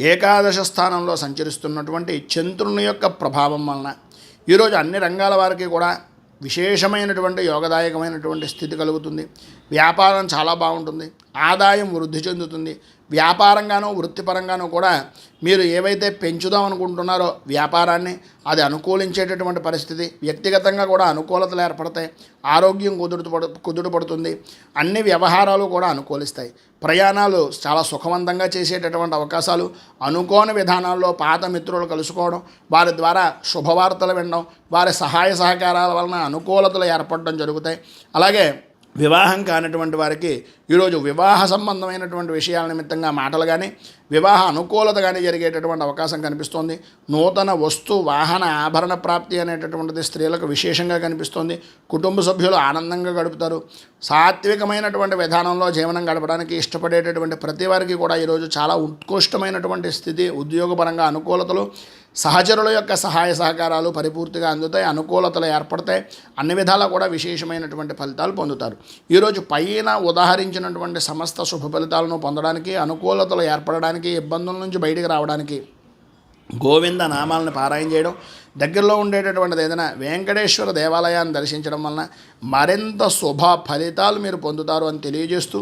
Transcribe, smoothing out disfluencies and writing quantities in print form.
ఏకాదశ స్థానంలో సంచరిస్తున్నటువంటి చంద్రుని యొక్క ప్రభావం వలన ఈరోజు అన్ని రంగాల వారికి కూడా విశేషమైనటువంటి యోగదాయకమైనటువంటి స్థితి కలుగుతుంది. వ్యాపారం చాలా బాగుంటుంది, ఆదాయం వృద్ధి చెందుతుంది. వ్యాపారంగానూ వృత్తిపరంగానూ కూడా మీరు ఏవైతే పెంచుదాం అనుకుంటున్నారో వ్యాపారాన్ని అది అనుకూలించేటటువంటి పరిస్థితి, వ్యక్తిగతంగా కూడా అనుకూలతలు ఏర్పడతాయి. ఆరోగ్యం కుదుటపడుతుంది. అన్ని వ్యవహారాలు కూడా అనుకూలిస్తాయి. ప్రయాణాలు చాలా సుఖవంతంగా చేసేటటువంటి అవకాశాలు, అనుకోని విధానాల్లో పాత మిత్రులు కలుసుకోవడం, వారి ద్వారా శుభవార్తలు వినడం, వారి సహాయ సహకారాల వలన అనుకూలతలు ఏర్పడడం జరుగుతాయి. అలాగే వివాహం కానటువంటి వారికి ఈరోజు వివాహ సంబంధమైనటువంటి విషయాల నిమిత్తంగా మాటలు కానీ వివాహ అనుకూలత కానీ జరిగేటటువంటి అవకాశం కనిపిస్తోంది. నూతన వస్తు వాహన ఆభరణ ప్రాప్తి అనేటటువంటిది స్త్రీలకు విశేషంగా కనిపిస్తోంది. కుటుంబ సభ్యులు ఆనందంగా గడుపుతారు. సాత్వికమైనటువంటి విధానంలో జీవనం గడపడానికి ఇష్టపడేటటువంటి ప్రతి వారికి కూడా ఈరోజు చాలా ఉత్కృష్టమైనటువంటి స్థితి, ఉద్యోగపరంగా అనుకూలతలు, సహచరుల యొక్క సహాయ సహకారాలు పరిపూర్తిగా అందుతాయి. అనుకూలతలు ఏర్పడతాయి. అన్ని విధాలా కూడా విశేషమైనటువంటి ఫలితాలు పొందుతారు. ఈరోజు పైన ఉదాహరించినటువంటి సమస్త శుభ ఫలితాలను పొందడానికి, అనుకూలతలు ఏర్పడడానికి, ఇబ్బందుల నుంచి బయటికి రావడానికి గోవింద నామాలను పారాయణ చేయడం, దగ్గరలో ఉండేటటువంటిది ఏదైనా వెంకటేశ్వర దేవాలయాన్ని దర్శించడం వలన మరింత శుభ ఫలితాలు మీరు పొందుతారు అని తెలియజేస్తూ